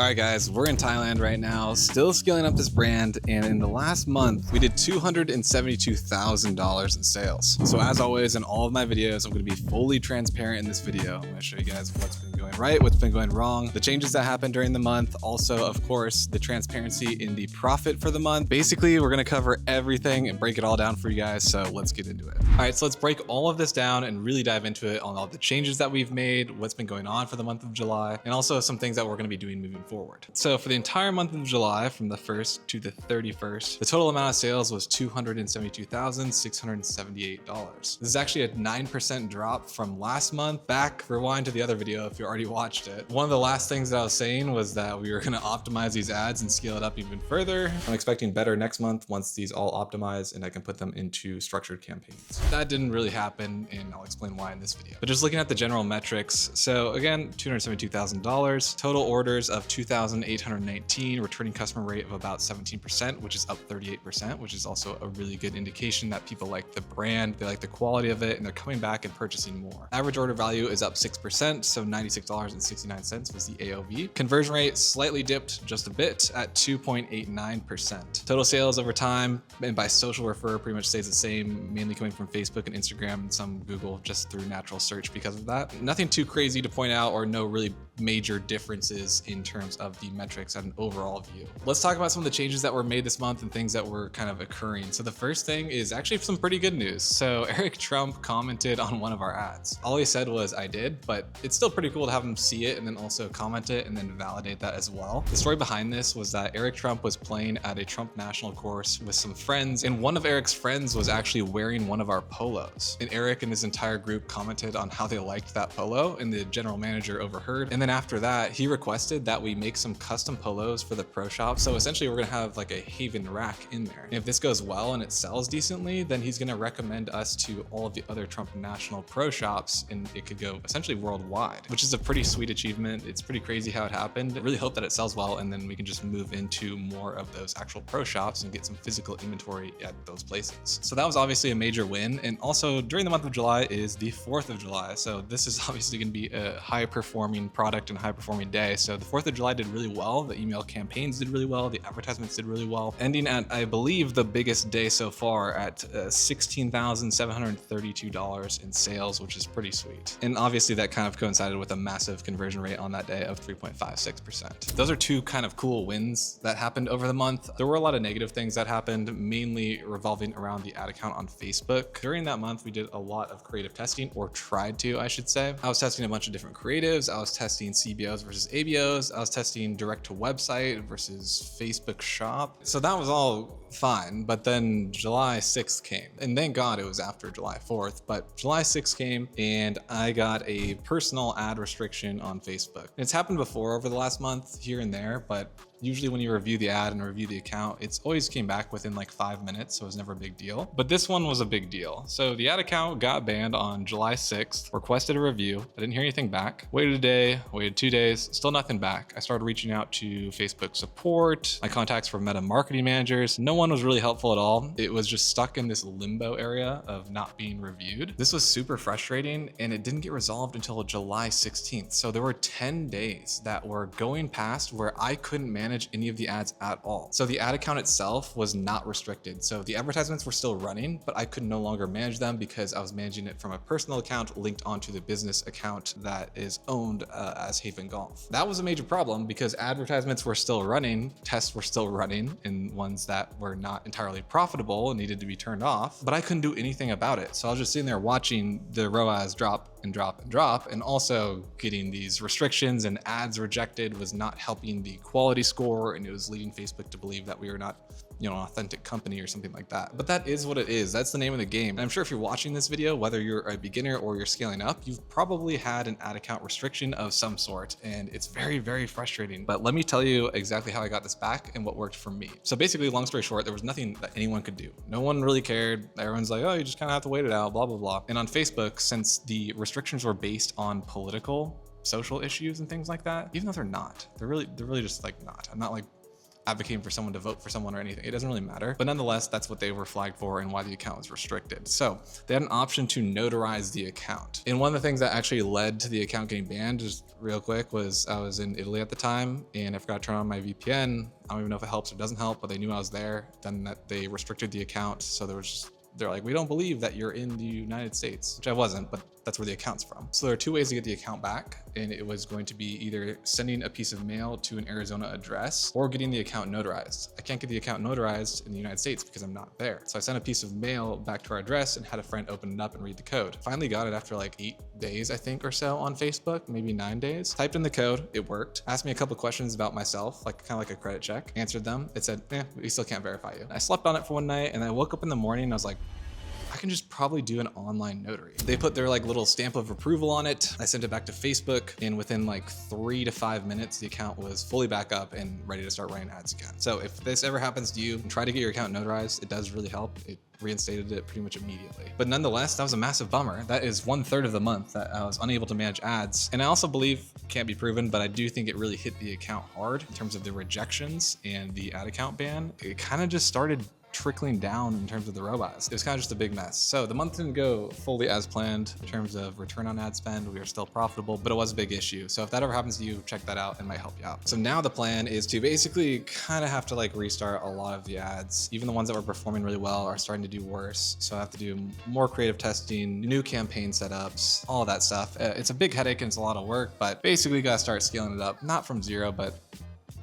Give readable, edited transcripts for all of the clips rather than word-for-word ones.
All right, guys, we're in Thailand right now, still scaling up this brand. And in the last month, we did $272,000 in sales. So as always, in all of my videos, I'm going to be fully transparent in this video. I'm going to show you guys what's been going right, what's been going wrong, the changes that happened during the month. Also, of course, the transparency in the profit for the month. Basically, we're going to cover everything and break it all down for you guys. So let's get into it. All right, so let's break all of this down and really dive into it on all the changes that we've made, what's been going on for the month of July, and also some things that we're going to be doing moving forward. So for the entire month of July, from the 1st to the 31st, the total amount of sales was $272,678. This is actually a 9% drop from last month. Rewind to the other video if you already watched it. One of the last things that I was saying was that we were going to optimize these ads and scale it up even further. I'm expecting better next month once these all optimize and I can put them into structured campaigns. That didn't really happen, and I'll explain why in this video. But just looking at the general metrics, so again, $272,000, total orders of 2,819, returning customer rate of about 17%, which is up 38%, which is also a really good indication that people like the brand, they like the quality of it, and they're coming back and purchasing more. Average order value is up 6%, so $96.69 was the AOV. Conversion rate slightly dipped just a bit at 2.89%. Total sales over time and by social refer pretty much stays the same, mainly coming from Facebook and Instagram and some Google just through natural search because of that. Nothing too crazy to point out or no really major differences in terms of the metrics at an overall view. Let's talk about some of the changes that were made this month and things that were kind of occurring. So the first thing is actually some pretty good news. So Eric Trump commented on one of our ads. All he said was, "I did," but it's still pretty cool to have him see it and then also comment it and then validate that as well. The story behind this was that Eric Trump was playing at a Trump National course with some friends, and one of Eric's friends was actually wearing one of our polos. And Eric and his entire group commented on how they liked that polo, and the general manager overheard. And then after that, he requested that we make some custom polos for the pro shop. So essentially we're gonna have like a Haven rack in there. And if this goes well and it sells decently, then he's gonna recommend us to all of the other Trump National pro shops, and it could go essentially worldwide, which is a pretty sweet achievement. It's pretty crazy how it happened. I really hope that it sells well, and then we can just move into more of those actual pro shops and get some physical inventory at those places. So that was obviously a major win. And also during the month of July is the 4th of July. So this is obviously gonna be a high performing product and high performing day. So the 4th of July did really well. The email campaigns did really well. The advertisements did really well, ending at, I believe, the biggest day so far at $16,732 in sales, which is pretty sweet. And obviously that kind of coincided with a massive conversion rate on that day of 3.56%. Those are two kind of cool wins that happened over the month. There were a lot of negative things that happened, mainly revolving around the ad account on Facebook. During that month, we did a lot of creative testing, or tried to, I should say. I was testing a bunch of different creatives. I was testing CBOs versus ABOs. I was testing direct to website versus Facebook shop. So that was all fine, but then July 6th came, and thank God it was after July 4th, but July 6th came and I got a personal ad restriction on Facebook. It's happened before over the last month here and there, but usually when you review the ad and review the account, it's always came back within like 5 minutes, so it was never a big deal. But this one was a big deal. So the ad account got banned on July 6th, requested a review. I didn't hear anything back. Waited a day, waited 2 days, still nothing back. I started reaching out to Facebook support, my contacts for Meta marketing managers. No one was really helpful at all. It was just stuck in this limbo area of not being reviewed. This was super frustrating, and it didn't get resolved until July 16th. So there were 10 days that were going past where I couldn't manage any of the ads at all. So the ad account itself was not restricted. So the advertisements were still running, but I could no longer manage them because I was managing it from a personal account linked onto the business account that is owned as Haven Golf. That was a major problem because advertisements were still running, tests were still running, and ones that were not entirely profitable and needed to be turned off, but I couldn't do anything about it. So I was just sitting there watching the ROAS drop and drop and drop, and also getting these restrictions and ads rejected was not helping the quality score, and it was leading Facebook to believe that we were not, an authentic company or something like that. But that is what it is. That's the name of the game. And I'm sure if you're watching this video, whether you're a beginner or you're scaling up, you've probably had an ad account restriction of some sort, and it's very, very frustrating. But let me tell you exactly how I got this back and what worked for me. So basically, long story short, there was nothing that anyone could do. No one really cared. Everyone's like, oh, you just kind of have to wait it out, blah, blah, blah. And on Facebook, since the restrictions were based on political, social issues and things like that, even though they're not, they're really just like not. I'm not like advocating for someone to vote for someone or anything. It doesn't really matter. But nonetheless, that's what they were flagged for and why the account was restricted. So they had an option to notarize the account. And one of the things that actually led to the account getting banned, just real quick, was I was in Italy at the time and I forgot to turn on my VPN. I don't even know if it helps or doesn't help, but they knew I was there. Then that they restricted the account. So they're like, we don't believe that you're in the United States, which I wasn't, but that's where the account's from. So there are two ways to get the account back. And it was going to be either sending a piece of mail to an Arizona address or getting the account notarized. I can't get the account notarized in the United States because I'm not there. So I sent a piece of mail back to our address and had a friend open it up and read the code. Finally got it after like 8 days, I think, or so on Facebook, maybe 9 days. Typed in the code, it worked. Asked me a couple questions about myself, like kind of like a credit check. Answered them. It said, we still can't verify you. I slept on it for one night and I woke up in the morning and I was like, I can just probably do an online notary. They put their like little stamp of approval on it. I sent it back to Facebook and within like 3 to 5 minutes, the account was fully back up and ready to start running ads again. So if this ever happens to you, try to get your account notarized. It does really help. It reinstated it pretty much immediately. But nonetheless, that was a massive bummer. That is 1/3 of the month that I was unable to manage ads. And I also believe, can't be proven, but I do think it really hit the account hard in terms of the rejections and the ad account ban. It kind of just started trickling down in terms of the robots. It was kind of just a big mess. So the month didn't go fully as planned in terms of return on ad spend. We are still profitable, but it was a big issue. So if that ever happens to you, check that out. It might help you out. So now the plan is to basically kind of have to like restart a lot of the ads. Even the ones that were performing really well are starting to do worse. So I have to do more creative testing, new campaign setups, all of that stuff. It's a big headache and it's a lot of work, but basically got to start scaling it up, not from zero, but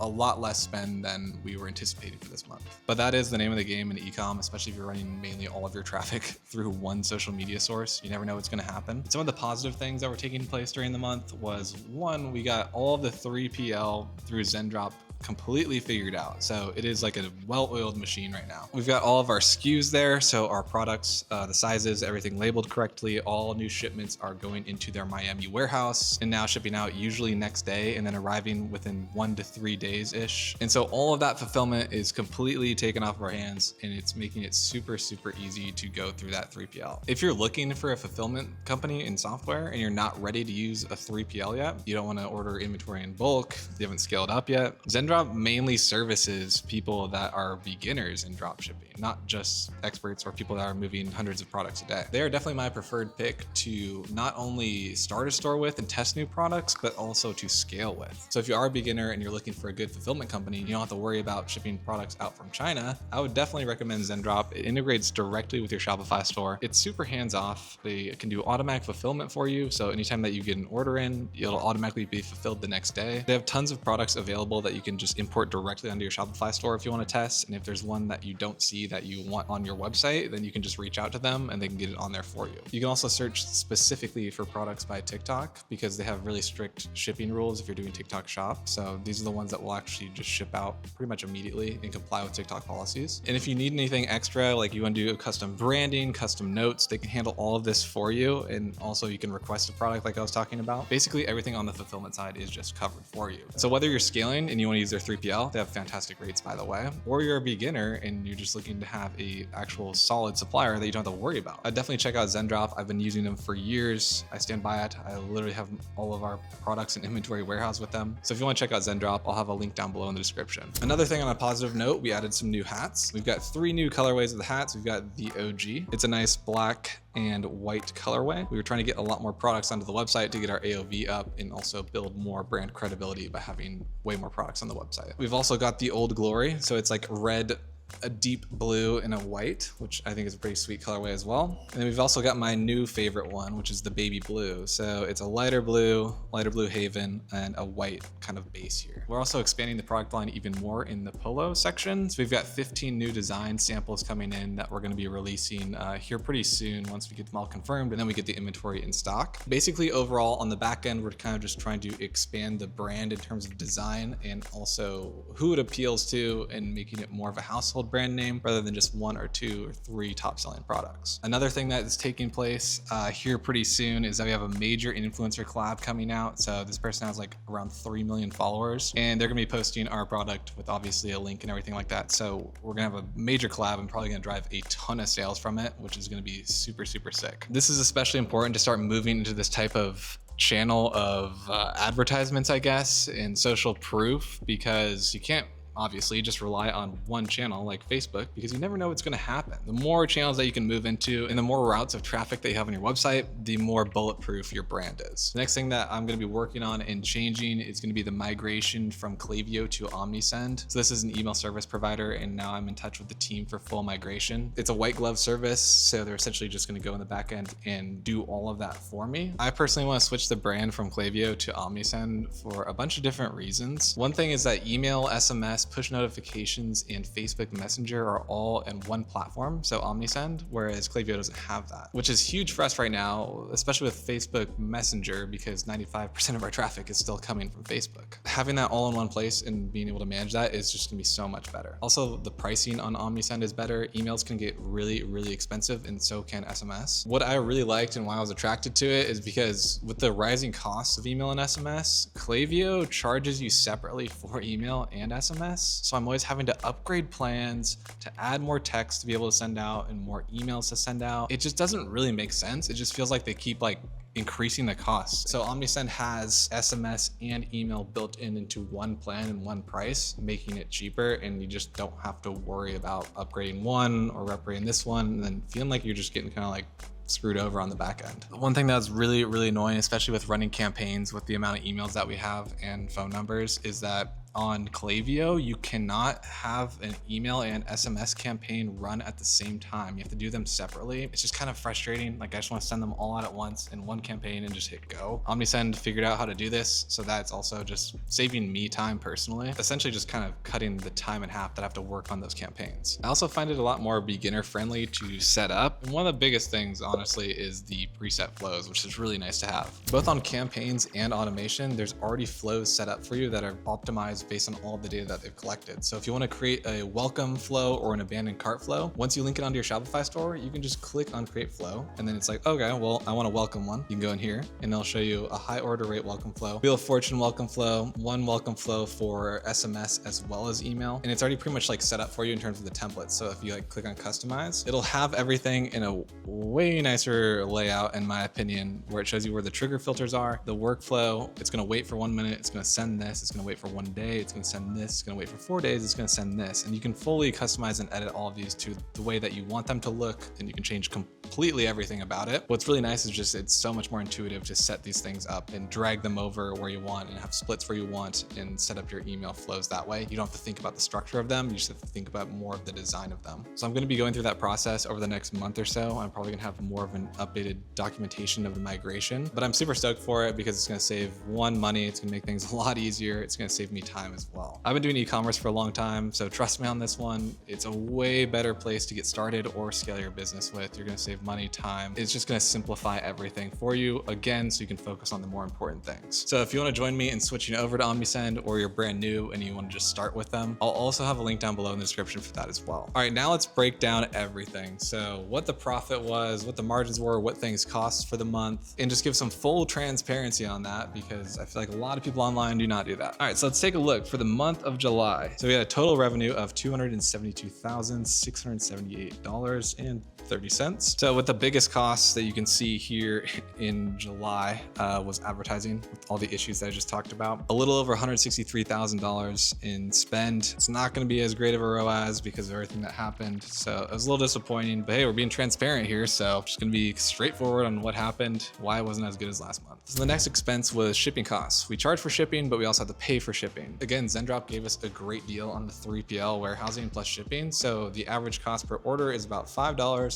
a lot less spend than we were anticipating for this month. But that is the name of the game in Ecom, especially if you're running mainly all of your traffic through one social media source. You never know what's going to happen. Some of the positive things that were taking place during the month was, one, we got all of the 3PL through Zendrop completely figured out. So it is like a well-oiled machine right now. We've got all of our SKUs there. So our products, the sizes, everything labeled correctly. All new shipments are going into their Miami warehouse and now shipping out usually next day and then arriving within 1 to 3 days-ish. And so all of that fulfillment is completely taken off of our hands and it's making it super, super easy to go through that 3PL. If you're looking for a fulfillment company in software and you're not ready to use a 3PL yet, you don't want to order inventory in bulk, you haven't scaled up yet, Zendrop mainly services people that are beginners in drop shipping, not just experts or people that are moving hundreds of products a day. They are definitely my preferred pick to not only start a store with and test new products, but also to scale with. So if you are a beginner and you're looking for a good fulfillment company, you don't have to worry about shipping products out from China, I would definitely recommend Zendrop. It integrates directly with your Shopify store. It's super hands-off. They can do automatic fulfillment for you. So anytime that you get an order in, it'll automatically be fulfilled the next day. They have tons of products available that you can just import directly onto your Shopify store if you want to test. And if there's one that you don't see that you want on your website, then you can just reach out to them and they can get it on there for you. You can also search specifically for products by TikTok because they have really strict shipping rules if you're doing TikTok shop. So these are the ones that will actually just ship out pretty much immediately and comply with TikTok policies. And if you need anything extra, like you want to do custom branding, custom notes, they can handle all of this for you. And also you can request a product like I was talking about. Basically everything on the fulfillment side is just covered for you. So whether you're scaling and you want to use their 3PL, they have fantastic rates, by the way, or you're a beginner and you're just looking to have a actual solid supplier that you don't have to worry about, I'd definitely check out Zendrop. I've been using them for years. I stand by it. I literally have all of our products in inventory warehouse with them. So if you want to check out Zendrop, I'll have a link down below in the description. Another thing on a positive note, we added some new hats. We've got 3 new colorways of the hats. We've got the OG. It's a nice black and white colorway. We were trying to get a lot more products onto the website to get our AOV up and also build more brand credibility by having way more products on the website. We've also got the Old Glory. So it's like red, a deep blue and a white, which I think is a pretty sweet colorway as well. And then we've also got my new favorite one, which is the baby blue. So it's a lighter blue Haven and a white kind of base here. We're also expanding the product line even more in the polo section. So we've got 15 new design samples coming in that we're going to be releasing here pretty soon once we get them all confirmed and then we get the inventory in stock. Basically overall on the back end, we're kind of just trying to expand the brand in terms of design and also who it appeals to and making it more of a household brand name rather than just 1 or 2 or 3 top selling products. Another thing that is taking place here pretty soon is that we have a major influencer collab coming out. So this person has like around 3 million followers and they're gonna be posting our product with obviously a link and everything like that. So we're gonna have a major collab and probably gonna drive a ton of sales from it, which is gonna be super, super sick. This is especially important to start moving into this type of channel of advertisements, I guess, and social proof, because you can't obviously just rely on one channel like Facebook, because you never know what's going to happen. The more channels that you can move into and the more routes of traffic that you have on your website, the more bulletproof your brand is. The next thing that I'm going to be working on and changing is going to be the migration from Klaviyo to OmniSend. So this is an email service provider, and now I'm in touch with the team for full migration. It's a white glove service, so they're essentially just going to go in the back end and do all of that for me. I personally want to switch the brand from Klaviyo to OmniSend for a bunch of different reasons. One thing is that email, SMS, push notifications, and Facebook Messenger are all in one platform, so OmniSend, whereas Klaviyo doesn't have that, which is huge for us right now, especially with Facebook Messenger, because 95% of our traffic is still coming from Facebook. Having that all in one place and being able to manage that is just gonna be so much better. Also, the pricing on OmniSend is better. Emails can get really, really expensive, and so can SMS. What I really liked and why I was attracted to it is because with the rising costs of email and SMS, Klaviyo charges you separately for email and SMS. So I'm always having to upgrade plans to add more text to be able to send out and more emails to send out. It just doesn't really make sense. It just feels like they keep increasing the cost. So OmniSend has SMS and email built into one plan and one price, making it cheaper, and you just don't have to worry about upgrading one or upgrading this one and then feeling like you're just getting kind of screwed over on the back end. One thing that's really, really annoying, especially with running campaigns with the amount of emails that we have and phone numbers, is that on Klaviyo, you cannot have an email and SMS campaign run at the same time. You have to do them separately. It's just kind of frustrating. I just want to send them all out at once in one campaign and just hit go. OmniSend figured out how to do this, so that's also just saving me time personally, essentially just kind of cutting the time in half that I have to work on those campaigns. I also find it a lot more beginner friendly to set up. And one of the biggest things, honestly, is the preset flows, which is really nice to have. Both on campaigns and automation, there's already flows set up for you that are optimized based on all of the data that they've collected. So if you want to create a welcome flow or an abandoned cart flow, once you link it onto your Shopify store, you can just click on create flow, and then it's like, okay, well, I want a welcome one. You can go in here and it'll show you a high order rate welcome flow, Wheel of Fortune welcome flow, one welcome flow for SMS as well as email. And it's already pretty much set up for you in terms of the template. So if you click on customize, it'll have everything in a way nicer layout, in my opinion, where it shows you where the trigger filters are, the workflow. It's going to wait for 1 minute. It's going to send this. It's going to wait for 1 day. It's going to send this. It's going to wait for 4 days. It's going to send this. And you can fully customize and edit all of these to the way that you want them to look. And you can change completely everything about it. What's really nice is just it's so much more intuitive to set these things up and drag them over where you want and have splits where you want and set up your email flows that way. You don't have to think about the structure of them. You just have to think about more of the design of them. So I'm going to be going through that process over the next month or so. I'm probably going to have more of an updated documentation of the migration, but I'm super stoked for it because it's going to save money. It's going to make things a lot easier. It's going to save me time as well. I've been doing e-commerce for a long time, so trust me on this one. It's a way better place to get started or scale your business with. You're going to save money, time. It's just going to simplify everything for you again, so you can focus on the more important things. So if you want to join me in switching over to OmniSend, or you're brand new and you want to just start with them, I'll also have a link down below in the description for that as well. All right, now let's break down everything. So what the profit was, what the margins were, what things cost for the month, and just give some full transparency on that, because I feel like a lot of people online do not do that. All right, so let's take a look for the month of July. So we had a total revenue of $272,678.30. So with the biggest costs that you can see here in July was advertising, with all the issues that I just talked about. A little over $163,000 in spend. It's not going to be as great of a ROAS because of everything that happened. So it was a little disappointing, but hey, we're being transparent here. So just going to be straightforward on what happened, why it wasn't as good as last month. So the next expense was shipping costs. We charge for shipping, but we also have to pay for shipping. Again, Zendrop gave us a great deal on the 3PL warehousing plus shipping. So the average cost per order is about $5.50.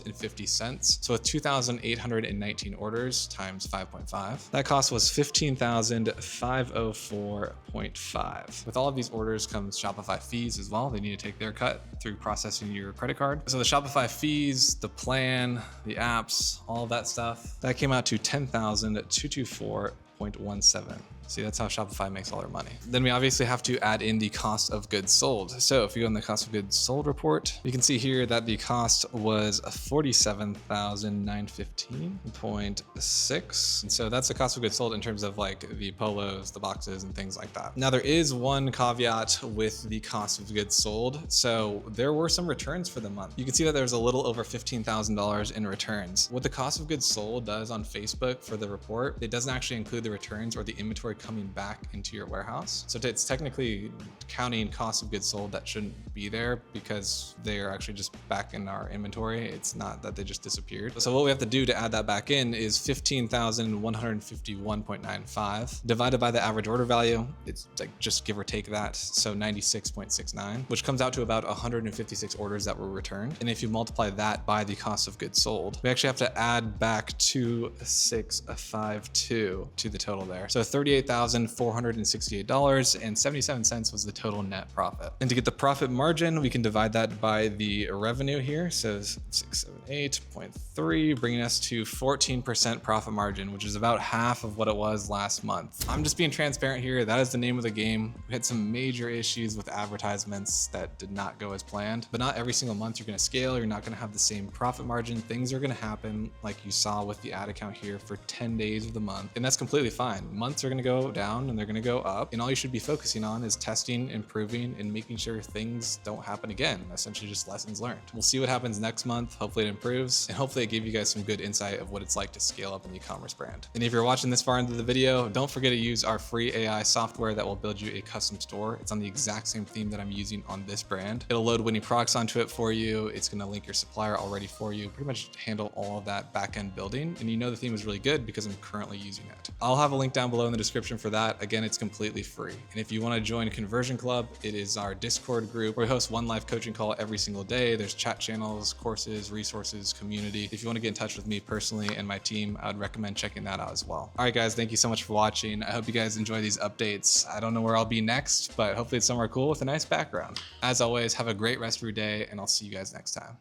So with 2,819 orders times 5.5, that cost was $15,504.5. With all of these orders comes Shopify fees as well. They need to take their cut through processing your credit card. So the Shopify fees, the plan, the apps, all of that stuff, that came out to $10,224.17. See, that's how Shopify makes all their money. Then we obviously have to add in the cost of goods sold. So if you go in the cost of goods sold report, you can see here that the cost was $47,915.6. And so that's the cost of goods sold in terms of the polos, the boxes, and things like that. Now there is one caveat with the cost of goods sold. So there were some returns for the month. You can see that there's a little over $15,000 in returns. What the cost of goods sold does on Facebook for the report, it doesn't actually include the returns or the inventory coming back into your warehouse. So it's technically counting cost of goods sold that shouldn't be there because they are actually just back in our inventory. It's not that they just disappeared. So what we have to do to add that back in is 15,151.95 divided by the average order value. It's like just give or take that. So 96.69, which comes out to about 156 orders that were returned. And if you multiply that by the cost of goods sold, we actually have to add back 2,652 to the total there. So $38,468.77 was the total net profit. And to get the profit margin, we can divide that by the revenue here. So 678.3, bringing us to 14% profit margin, which is about half of what it was last month. I'm just being transparent here. That is the name of the game. We had some major issues with advertisements that did not go as planned, but not every single month you're going to scale. You're not going to have the same profit margin. Things are going to happen like you saw with the ad account here for 10 days of the month. And that's completely fine. Months are going to go down and they're going to go up. And all you should be focusing on is testing, improving, and making sure things don't happen again. Essentially just lessons learned. We'll see what happens next month. Hopefully it improves, and hopefully it gave you guys some good insight of what it's like to scale up an e-commerce brand. And if you're watching this far into the video, don't forget to use our free AI software that will build you a custom store. It's on the exact same theme that I'm using on this brand. It'll load winning products onto it for you. It's going to link your supplier already for you, pretty much handle all of that back-end building. And you know the theme is really good because I'm currently using it. I'll have a link down below in the description for that. Again, it's completely free. And if you want to join Conversion Club, it is our Discord group where we host one live coaching call every single day. There's chat channels, courses, resources, community. If you want to get in touch with me personally and my team, I would recommend checking that out as well. All right, guys, thank you so much for watching. I hope you guys enjoy these updates. I don't know where I'll be next, but hopefully it's somewhere cool with a nice background. As always, have a great rest of your day, and I'll see you guys next time.